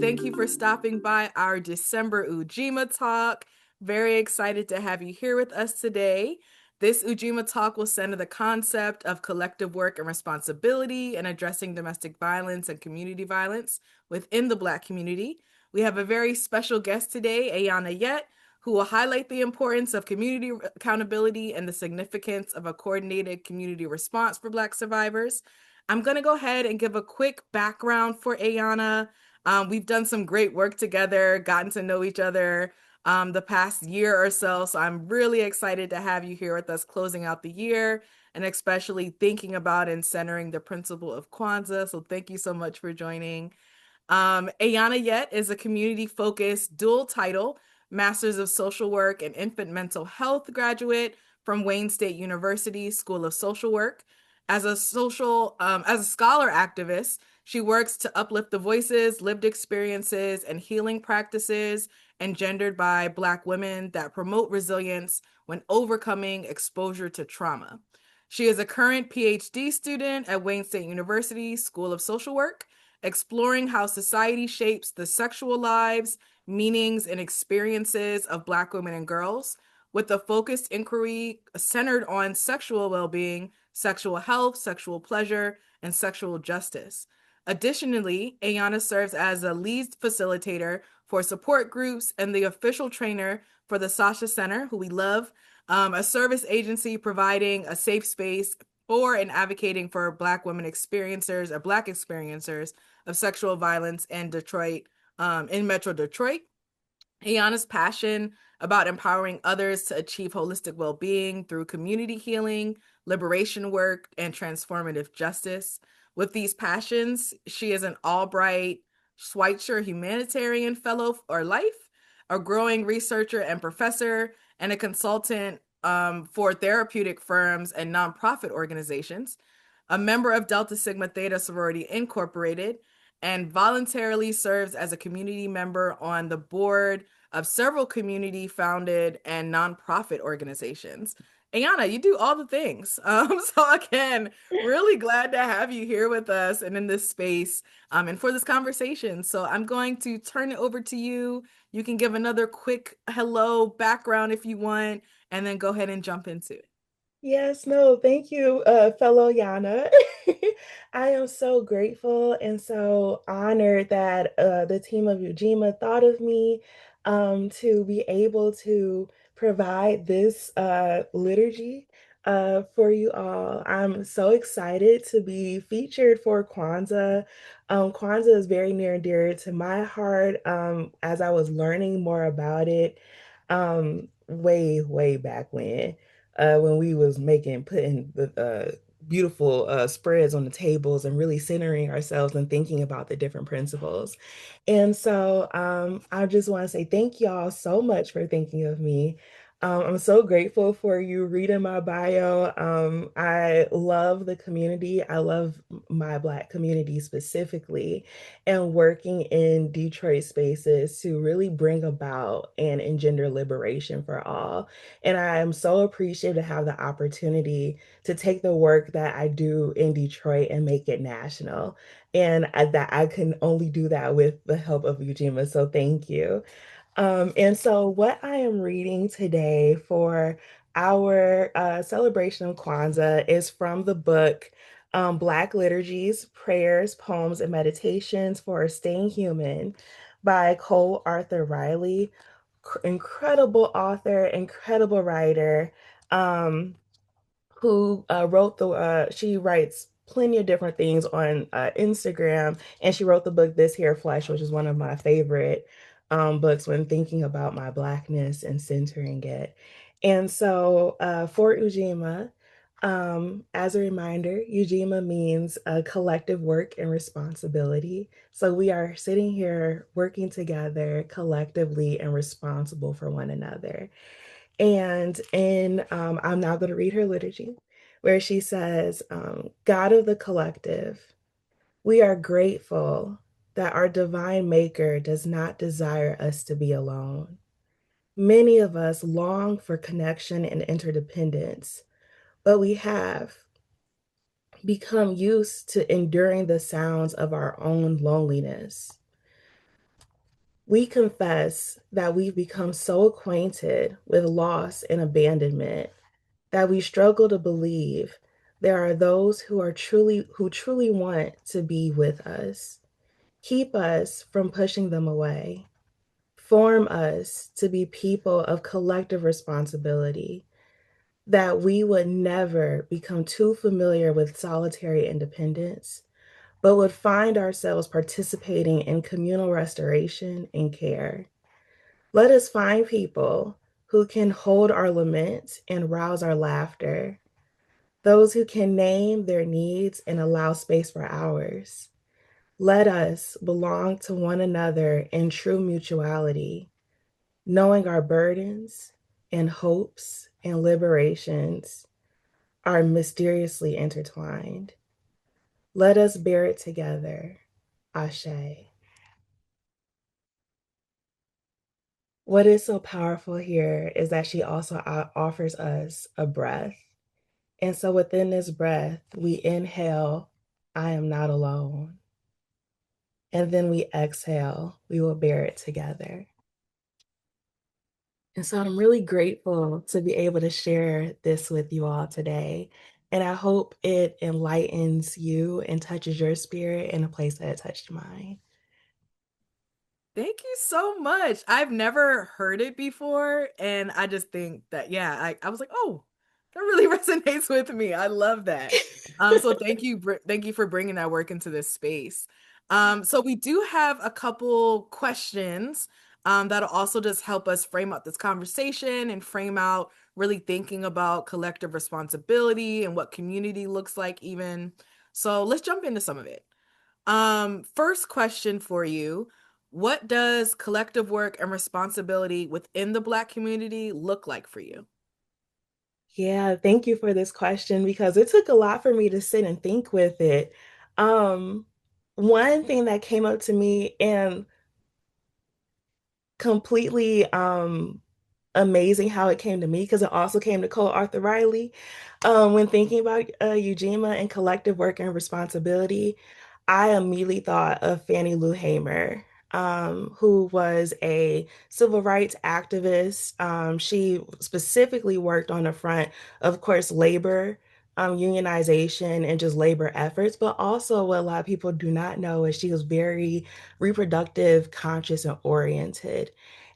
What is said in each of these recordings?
Thank you for stopping by our December Ujima Talk. Very excited to have you here with us today. This Ujima Talk will center the concept of collective work and responsibility in addressing domestic violence and community violence within the Black community. We have a very special guest today, Ayana Yet, who will highlight the importance of community accountability and the significance of a coordinated community response for Black survivors. I'm going to go ahead and give a quick background for Ayana. We've done some great work together, gotten to know each other the past year or so. So I'm really excited to have you here with us closing out the year and especially thinking about and centering the principle of Kwanzaa. So thank you so much for joining. Ayana Yet is a community-focused dual title, Masters of Social Work and Infant Mental Health graduate from Wayne State University School of Social Work. As a scholar activist, she works to uplift the voices, lived experiences, and healing practices engendered by Black women that promote resilience when overcoming exposure to trauma. She is a current PhD student at Wayne State University School of Social Work, exploring how society shapes the sexual lives, meanings, and experiences of Black women and girls, with a focused inquiry centered on sexual well being, sexual health, sexual pleasure, and sexual justice. Additionally, Ayana serves as a lead facilitator for support groups and the official trainer for the Sasha Center, who we love, a service agency providing a safe space for and advocating for Black women experiencers or Black experiencers of sexual violence in Detroit, in Metro Detroit. Ayana's passion about empowering others to achieve holistic well being through community healing, liberation work, and transformative justice. With these passions, she is an Albright Schweitzer Humanitarian Fellow for Life, a growing researcher and professor, and a consultant for therapeutic firms and nonprofit organizations, a member of Delta Sigma Theta Sorority Incorporated, and voluntarily serves as a community member on the board of several community founded and nonprofit organizations. Ayana, you do all the things. So again, really glad to have you here with us and in this space and for this conversation. So I'm going to turn it over to you. You can give another quick hello background if you want, and then go ahead and jump into it. Yes, no, thank you, fellow Yana. I am so grateful and so honored that the team of Ujima thought of me to be able to provide this liturgy for you all. I'm so excited to be featured for Kwanzaa. Kwanzaa is very near and dear to my heart as I was learning more about it way back when we was putting the beautiful spreads on the tables and really centering ourselves and thinking about the different principles. And so I just want to say thank y'all so much for thinking of me. I'm so grateful for you reading my bio. I love the community. I love my Black community specifically, and working in Detroit spaces to really bring about and engender liberation for all. And I am so appreciative to have the opportunity to take the work that I do in Detroit and make it national. And that I can only do that with the help of Ujima. So thank you. And so, what I am reading today for our celebration of Kwanzaa is from the book Black Liturgies, Prayers, Poems, and Meditations for Staying Human by Cole Arthur Riley. Incredible author, incredible writer. Um, who wrote she writes plenty of different things on Instagram, and she wrote the book This Here Flesh, which is one of my favorite books when thinking about my Blackness and centering it. And so for Ujima, as a reminder, Ujima means collective work and responsibility. So we are sitting here working together collectively and responsible for one another. And I'm now going to read her liturgy, where she says, God of the collective, we are grateful that our divine maker does not desire us to be alone. Many of us long for connection and interdependence, but we have become used to enduring the sounds of our own loneliness. We confess that we've become so acquainted with loss and abandonment that we struggle to believe there are those who truly want to be with us. Keep us from pushing them away. Form us to be people of collective responsibility, that we would never become too familiar with solitary independence, but would find ourselves participating in communal restoration and care. Let us find people who can hold our laments and rouse our laughter, those who can name their needs and allow space for ours. Let us belong to one another in true mutuality, knowing our burdens and hopes and liberations are mysteriously intertwined. Let us bear it together. Ashe. What is so powerful here is that she also offers us a breath. And so within this breath, we inhale, I am not alone. And then we exhale, we will bear it together. And so I'm really grateful to be able to share this with you all today. And I hope it enlightens you and touches your spirit in a place that it touched mine. Thank you so much. I've never heard it before, and I just think that yeah, I was like, oh, that really resonates with me. I love that. So thank you for bringing that work into this space. So we do have a couple questions that'll also just help us frame out this conversation and frame out really thinking about collective responsibility and what community looks like even. So let's jump into some of it. First question for you. What does collective work and responsibility within the Black community look like for you? Yeah, thank you for this question because it took a lot for me to sit and think with it. Um, One thing that came up to me and completely amazing how it came to me because it also came to Cole Arthur Riley. When thinking about Ujima and collective work and responsibility, I immediately thought of Fannie Lou Hamer, who was a civil rights activist. She specifically worked on the front, of course, labor, unionization, and just labor efforts. But also, what a lot of people do not know is she was very reproductive, conscious, and oriented.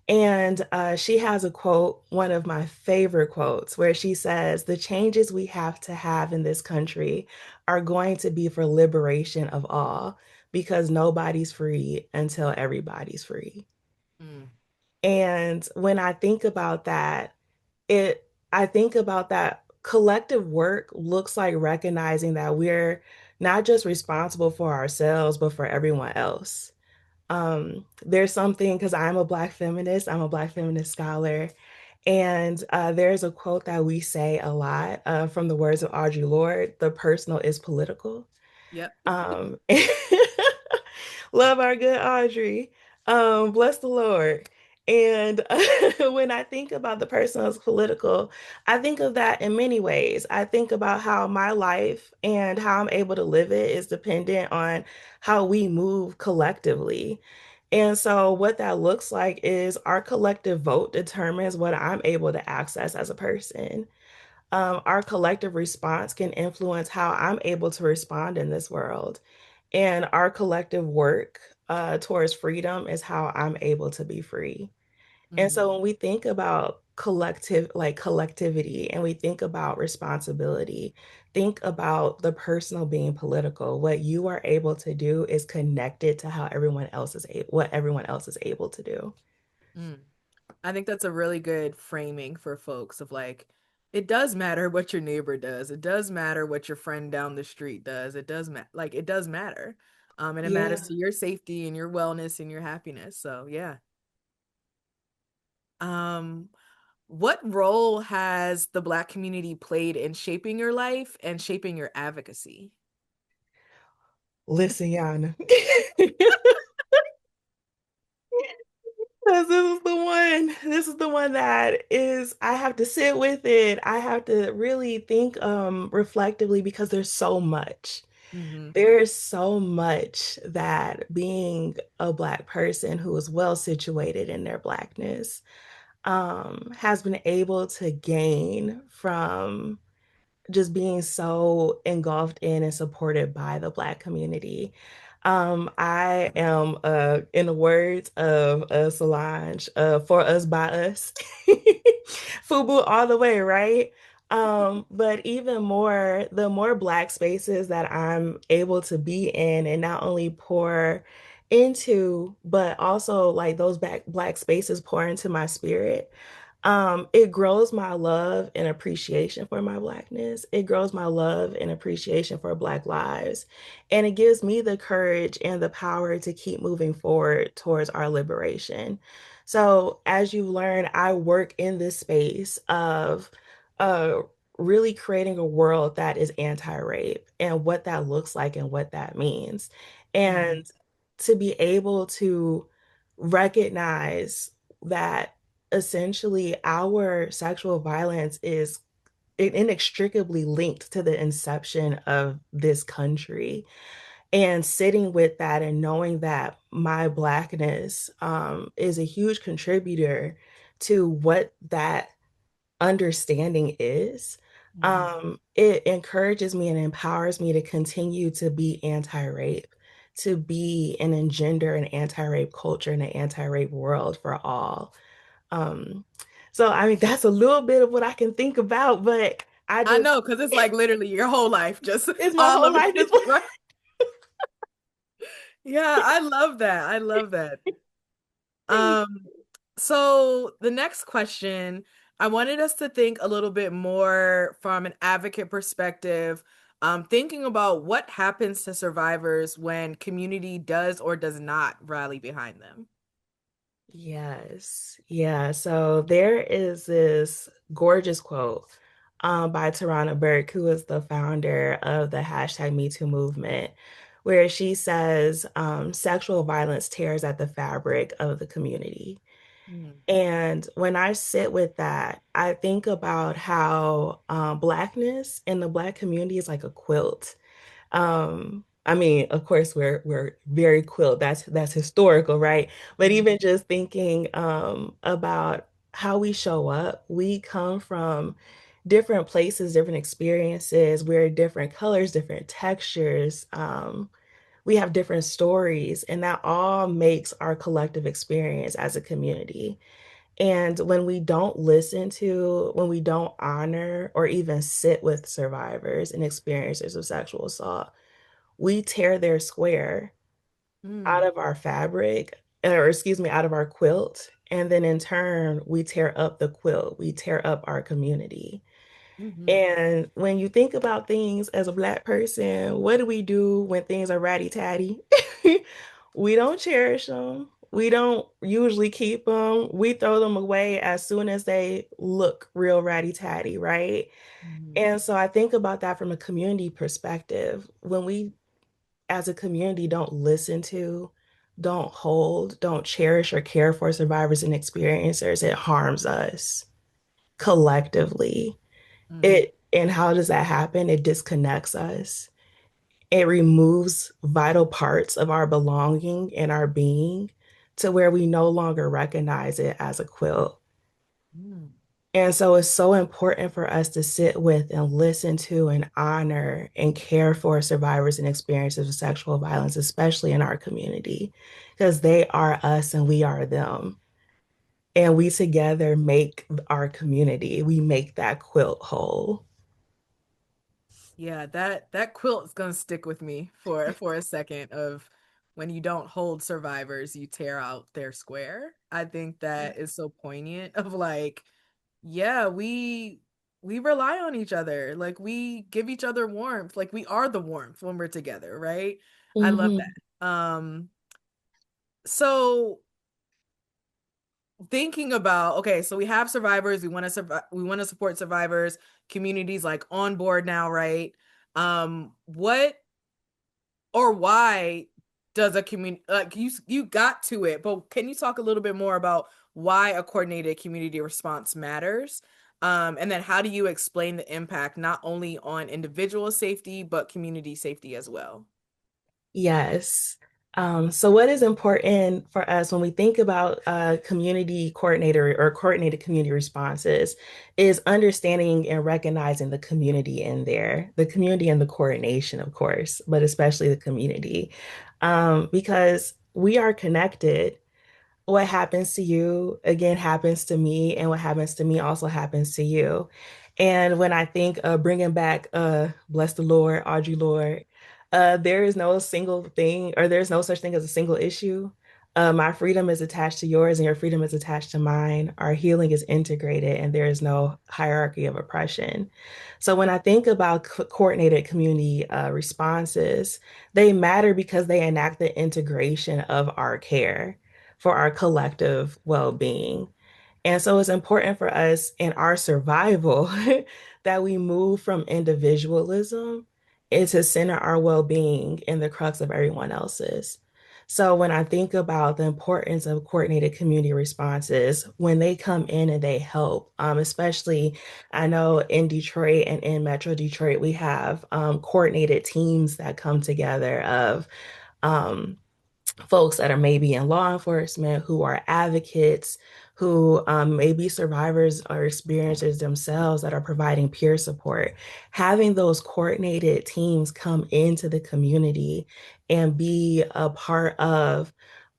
And she has a quote, one of my favorite quotes, where she says, the changes we have to have in this country are going to be for liberation of all, because nobody's free until everybody's free. Mm, And when I think about that collective work looks like recognizing that we're not just responsible for ourselves, but for everyone else. There's something because I'm a Black feminist scholar, and there's a quote that we say a lot from the words of Audre Lorde: "The personal is political." yep. Um, love our good Audrey. Bless the Lord. And when I think about the personal as political, I think of that in many ways. I think about how my life and how I'm able to live it is dependent on how we move collectively. And so, what that looks like is our collective vote determines what I'm able to access as a person. Our collective response can influence how I'm able to respond in this world. And our collective work towards freedom is how I'm able to be free. And Mm, so when we think about collectivity and we think about responsibility, think about the personal being political. What you are able to do is connected to how what everyone else is able to do. mm. I think that's a really good framing for folks of like, it does matter what your neighbor does. It does matter what your friend down the street does. It does matter. Like, it does matter. And it matters Yeah. to your safety and your wellness and your happiness. So, yeah. Um, what role has the Black community played in shaping your life and shaping your advocacy? Listen, Yana. Because this is the one. This is the one that is, I have to sit with it. I have to really think reflectively because there's so much. Hmm. There is so much that being a Black person who is well situated in their Blackness has been able to gain from just being so engulfed in and supported by the Black community. I am, in the words of Solange, for us by us, FUBU all the way, right? But even more, the more Black spaces that I'm able to be in and not only pour into, but also like those Black spaces pour into my spirit. It grows my love and appreciation for my Blackness. It grows my love and appreciation for Black lives. And it gives me the courage and the power to keep moving forward towards our liberation. So, as you learn, I work in this space of uh, really creating a world that is anti-rape and what that looks like and what that means. Hmm. And to be able to recognize that essentially our sexual violence is inextricably linked to the inception of this country. And sitting with that and knowing that my Blackness is a huge contributor to what that understanding is, Hmm. it encourages me and empowers me to continue to be anti-rape, to be and engender an anti-rape culture and an anti-rape world for all. Um, so I mean that's a little bit of what I can think about, but I I just know, because it's like literally your whole life, just it's my all whole of life is it, right? Yeah, I love that. I love that. thank Um, so the next question, I wanted us to think a little bit more from an advocate perspective, thinking about what happens to survivors when community does or does not rally behind them. Yes. Yeah. So there is this gorgeous quote by Tarana Burke, who is the founder of the hashtag Me Too movement, where she says, sexual violence tears at the fabric of the community. Mm. And when I sit with that, I think about how Blackness in the Black community is like a quilt. I mean, of course, we're very quilt. That's historical, right? But Mhm. even just thinking about how we show up, we come from different places, different experiences. We're different colors, different textures. We have different stories, and that all makes our collective experience as a community. And when we don't listen to, when we don't honor or even sit with survivors and experiencers of sexual assault, we tear their square out Mm. of our fabric, or excuse me, out of our quilt. And then in turn, we tear up the quilt, we tear up our community. Mhm. And when you think about things as a Black person, what do we do when things are ratty tatty? We don't cherish them. We don't usually keep them. We throw them away as soon as they look real ratty tatty, right? Mhm. And so I think about that from a community perspective. When we as a community don't listen to, don't hold, don't cherish or care for survivors and experiencers, it harms us collectively. Mm. It and how does that happen? It disconnects us. It removes vital parts of our belonging and our being to where we no longer recognize it as a quilt. Mm. And so it's so important for us to sit with and listen to and honor and care for survivors and experiences of sexual violence, especially in our community, because they are us and we are them. And we together make our community, we make that quilt whole. Yeah, that quilt is gonna stick with me for a second of when you don't hold survivors, you tear out their square. I think that is so poignant of like, yeah, we rely on each other. Like we give each other warmth. Like we are the warmth when we're together, right? I love Hmm. that. So thinking about, okay, so we have survivors, we want to survive, we want to support survivors, communities like on board now, right? What or why does a community, like you got to it, but can you talk a little bit more about why a coordinated community response matters? And then how do you explain the impact not only on individual safety, but community safety as well? Yes. So what is important for us when we think about community coordinator or coordinated community responses is understanding and recognizing the community in there, the community and the coordination, of course, but especially the community, because we are connected. What happens to you again happens to me, and what happens to me also happens to you. And when I think of bringing back bless the Lord, Audre Lorde, there is no single thing, or there's no such thing as a single issue. My freedom is attached to yours and your freedom is attached to mine. Our healing is integrated and there is no hierarchy of oppression. So when I think about coordinated community responses, they matter because they enact the integration of our care for our collective well-being. And so it's important for us in our survival that we move from individualism into center our well-being in the crux of everyone else's. So when I think about the importance of coordinated community responses, when they come in and they help, especially I know in Detroit and in Metro Detroit, we have coordinated teams that come together of um, folks that are maybe in law enforcement, who are advocates, who may be survivors or experiencers themselves that are providing peer support. Having those coordinated teams come into the community and be a part of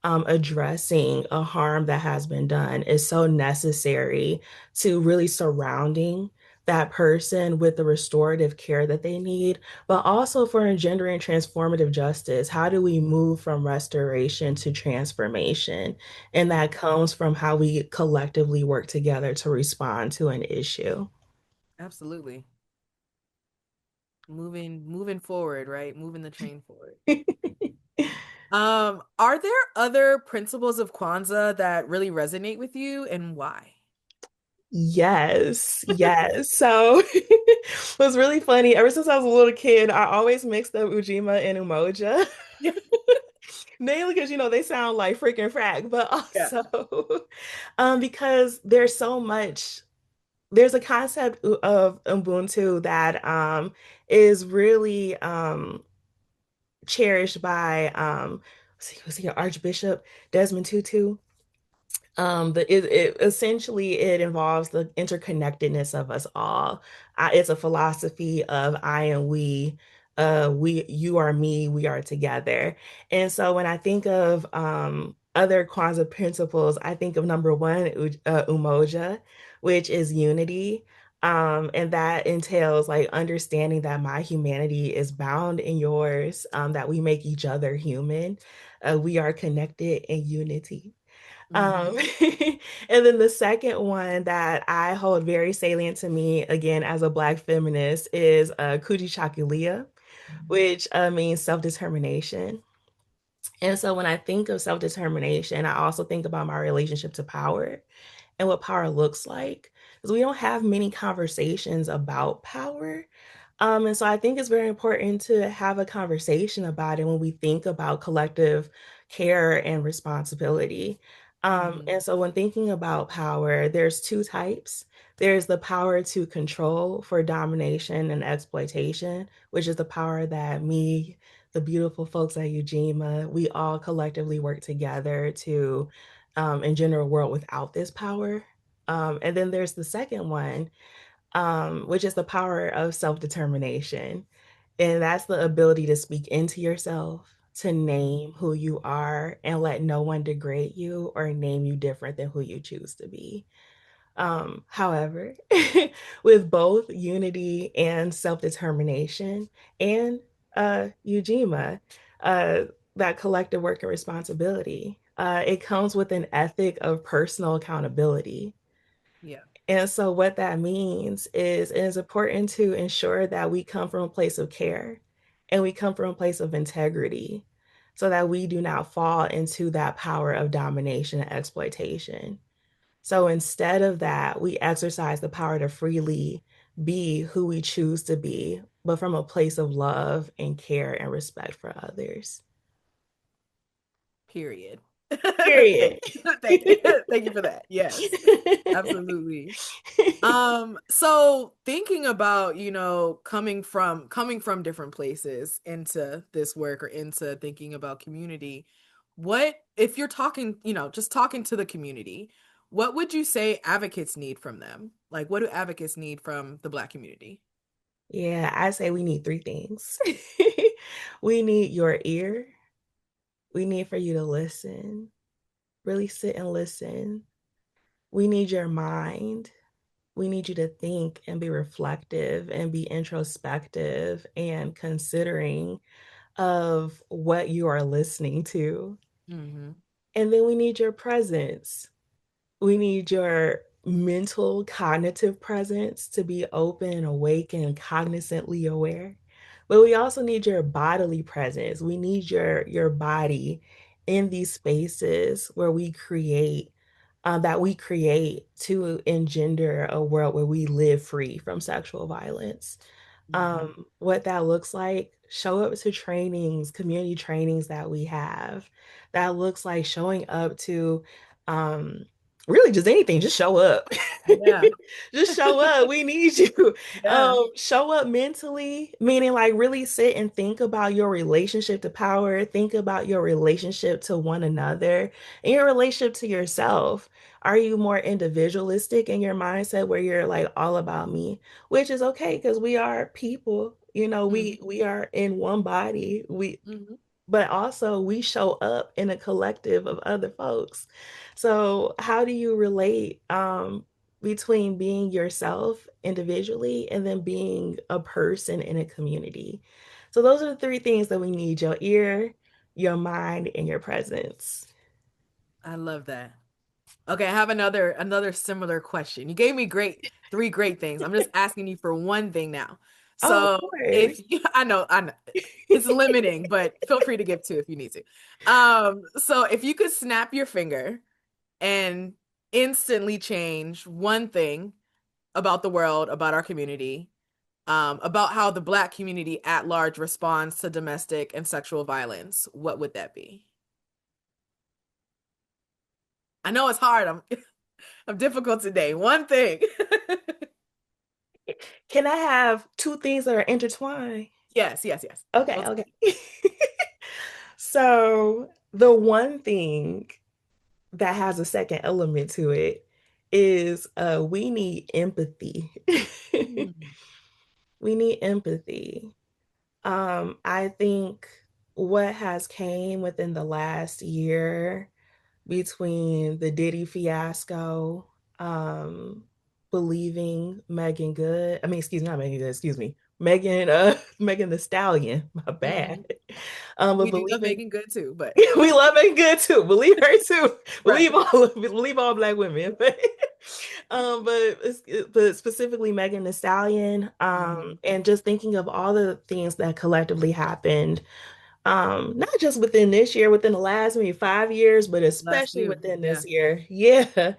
addressing a harm that has been done is so necessary to really surrounding that person with the restorative care that they need, but also for engendering transformative justice. How do we move from restoration to transformation? And Mm, that comes from how we collectively work together to respond to an issue. absolutely. Moving forward, right? Moving the train forward. Are there other principles of Kwanzaa that really resonate with you and why? Yes, yes. So it was really funny. Ever since I was a little kid, I always mixed up Ujima and Umoja. Yeah. Mainly because, they sound like freaking frack, but Yeah. also because there's a concept of Ubuntu that is really cherished by was he Archbishop Desmond Tutu? It essentially it involves the interconnectedness of us all. It's a philosophy of I and we, you are me, we are together. And so when I think of other Kwanzaa principles, I think of number one, Umoja, which is unity. And that entails like understanding that my humanity is bound in yours, that we make each other human. We are connected in unity. Hmm. And then the second one that I hold very salient to me, again, as a Black feminist, is Kujichagulia, which means self-determination. And so when I think of self-determination, I also think about my relationship to power and what power looks like. Because we don't have many conversations about power. And so I think it's very important to have a conversation about it when we think about collective care and responsibility. Hmm. And so when thinking about power, there's two types. There's the power to control for domination and exploitation, which is the power that me, the beautiful folks at Ujima, we all collectively work together to engender a world without this power. And then there's the second one, which is the power of self-determination. And that's the ability to speak into yourself, to name who you are, and let no one degrade you or name you different than who you choose to be. However, with both unity and self-determination and Ujima, uh, that collective work and responsibility, it comes with an ethic of personal accountability. Yeah. And so, what that means is it is important to ensure that we come from a place of care and we come from a place of integrity so that we do not fall into that power of domination and exploitation. So, instead of that, we exercise the power to freely be who we choose to be, but from a place of love and care and respect for others. Period. Period. Thank thank you for that. Yes, absolutely. So thinking about, coming from different places into this work or into thinking about community, what if you're talking, just talking to the community, what would you say advocates need from them? Like, what do advocates need from the Black community? Yeah, I say we need three things. We need your ear. We need for you to listen, really sit and listen. We need your mind. We need you to think and be reflective and be introspective and considering of what you are listening to. Mm-hmm. And then we need your presence. We need your mental, cognitive presence to be open, awake, and cognizantly aware. But we also need your bodily presence. We need your body in these spaces where we create that we create to engender a world where we live free from sexual violence. Mm-hmm. What that looks like, show up to trainings, community trainings that we have. That looks like showing up to um, really just anything, just show up. Yeah. Just show up. We need you. Yeah. Show up mentally, meaning like really sit and think about your relationship to power, think about your relationship to one another, and your relationship to yourself. Are you more individualistic in your mindset where you're like all about me? Which is okay because we are people. Mm-hmm. We are in one body. We Mm-hmm. but also we show up in a collective of other folks. So how do you relate between being yourself individually and then being a person in a community? So those are the three things that we need: your ear, your mind, and your presence. I love that. Okay, I have another similar question. You gave me three great things. I'm just asking you for one thing now. Oh, of So if course. you, I know it's limiting, but feel free to give two if you need to. So if you could snap your finger and instantly change one thing about the world, about our community, about how the Black community at large responds to domestic and sexual violence, what would that be? I know it's hard. I'm difficult today. One thing. Can I have two things that are intertwined? Yes, yes, yes. Okay, We'll okay. So the one thing that has a second element to it is we need empathy. Mm, We need empathy. I think what has came within the last year between the Diddy fiasco, um, believing Megan Good, I mean, excuse me, not Megan Good, excuse me, Megan, Megan the Stallion, my bad. mhm. But We do love believing Megan Good too, but we love Megan Good too. Believe her too. right. Believe all Black women. But specifically Megan the Stallion, Mhm. and just thinking of all the things that collectively happened, not just within this year, within the last maybe 5 years, but Last especially few. within Yeah. this year. Yeah.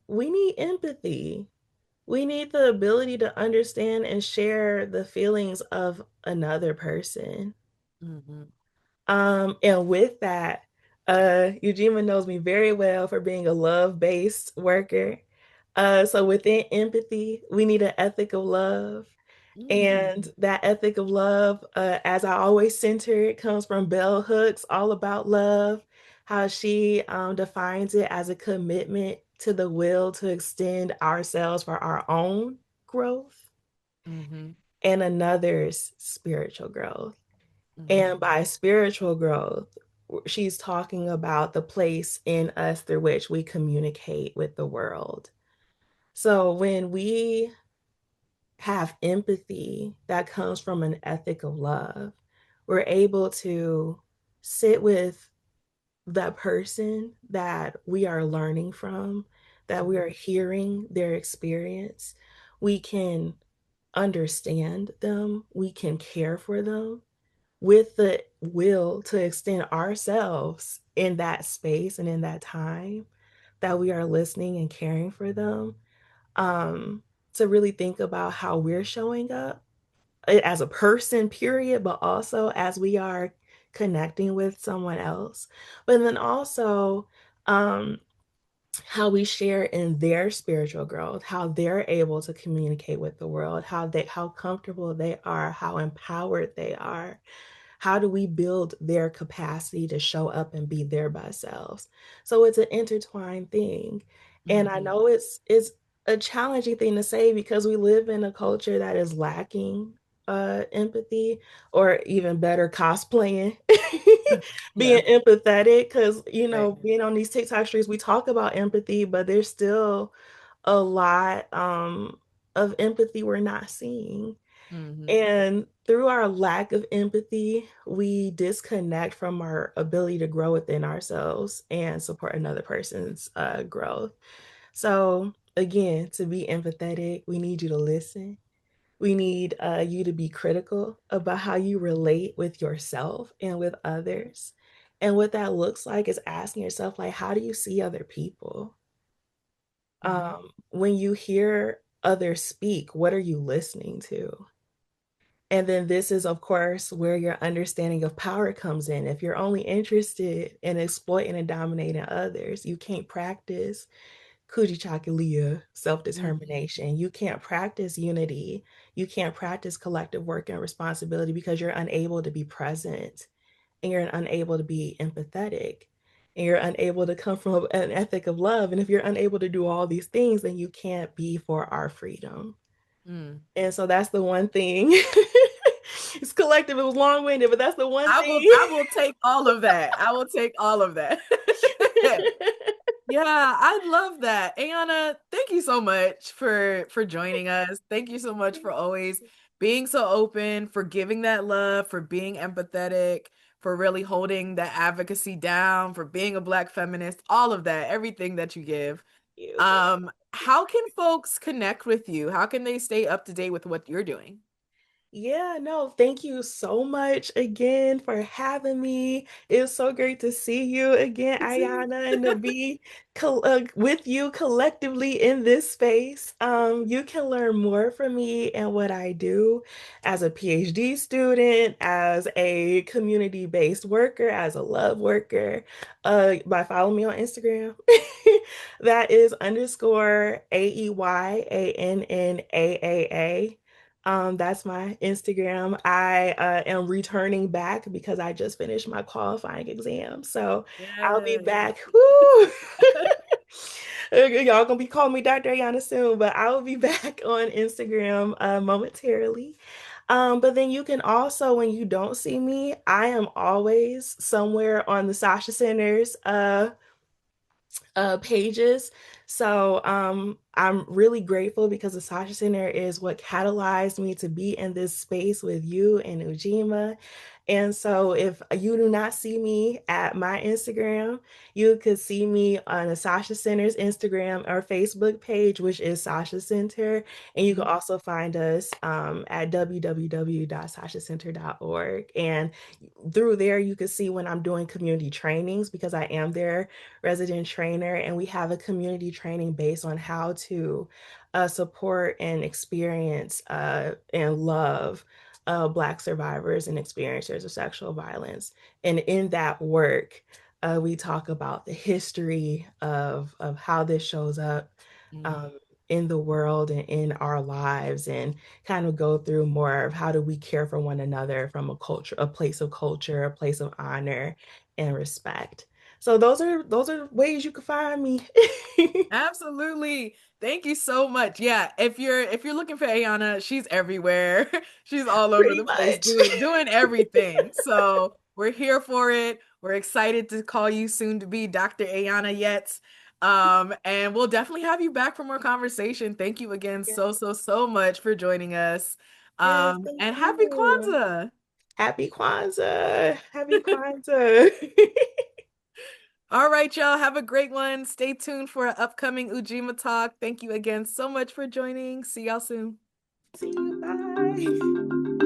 We need empathy. We need the ability to understand and share the feelings of another person. Hmm. And with that, Ujima knows me very well for being a love-based worker. So within empathy, we need an ethic of love. Mm. And that ethic of love, as I always center it, comes from Bell Hooks, All About Love, how she defines it as a commitment to the will to extend ourselves for our own growth Hmm. and another's spiritual growth. Hmm. And by spiritual growth, she's talking about the place in us through which we communicate with the world. So when we have empathy that comes from an ethic of love, we're able to sit with that person that we are learning from, that we are hearing their experience. We can understand them, we can care for them with the will to extend ourselves in that space and in that time that we are listening and caring for them, um, to really think about how we're showing up as a person, period, but also as we are connecting with someone else, but then also um, how we share in their spiritual growth, how they're able to communicate with the world, how comfortable they are, how empowered they are. How do we build their capacity to show up and be their best selves? So it's an intertwined thing. And I Mm-hmm. know it's a challenging thing to say because we live in a culture that is lacking empathy, or even better, cosplaying, Yeah. being empathetic. Because, Right. being on these TikTok streets, we talk about empathy, but there's still a lot of empathy we're not seeing. Mm-hmm. And through our lack of empathy, we disconnect from our ability to grow within ourselves and support another person's growth. So, again, to be empathetic, we need you to listen. We need you to be critical about how you relate with yourself and with others. And what that looks like is asking yourself, like, how do you see other people? Mm-hmm. When you hear others speak, what are you listening to? And then this is, of course, where your understanding of power comes in. If you're only interested in exploiting and dominating others, you can't practice Kujichagulia, Mm-hmm. self-determination. You can't practice unity. You can't practice collective work and responsibility because you're unable to be present, and you're unable to be empathetic, and you're unable to come from an ethic of love. And if you're unable to do all these things, then you can't be for our freedom. Mm. And so that's the one thing. It's collective, it was long-winded, but that's the one thing. I will take all of that. I will take all of that. Yeah, I love that. Ayana, thank you so much for joining us. Thank you so much for always being so open, for giving that love, for being empathetic, for really holding that advocacy down, for being a Black feminist, all of that, everything that you give. You. How can folks connect with you? How can they stay up to date with what you're doing? Yeah, no, thank you so much again for having me. It's so great to see you again, You too. Ayana, and to be with you collectively in this space. You can learn more from me and what I do as a PhD student, as a community-based worker, as a love worker, by following me on Instagram. That is underscore AEYANNAAA. That's my Instagram. I am returning back because I just finished my qualifying exam. So I'll be Yes. back. Woo! Y'all gonna be calling me Dr. Ayana soon, but I will be back on Instagram momentarily. But then you can also, when you don't see me, I am always somewhere on the Sasha Center's pages. So I'm really grateful because the Sasha Center is what catalyzed me to be in this space with you and Ujima. And so if you do not see me at my Instagram, you could see me on the Sasha Center's Instagram or Facebook page, which is Sasha Center. And you can Mhm. also find us at www.sashacenter.org. And through there, you can see when I'm doing community trainings because I am there resident trainer, and we have a community training based on how to support and experience and love Black survivors and experiencers of sexual violence. And in that work, we talk about the history of how this shows up Mm. um, in the world and in our lives, and kind of go through more of how do we care for one another from a place of culture, a place of honor and respect. So those are ways you can find me. Absolutely. Thank you so much. Yeah, if you're looking for Ayana, she's everywhere. She's all over Pretty the place much. doing everything. So we're here for it. We're excited to call you soon to be Dr. Ayana Yet. And we'll definitely have you back for more conversation. Thank you again Yes, so much for joining us. yes, thank And happy you. Kwanzaa. Happy Kwanzaa. Happy Kwanzaa. All right, y'all. Have a great one. Stay tuned for an upcoming Ujima Talk. Thank you again so much for joining. See y'all soon. See you. Bye.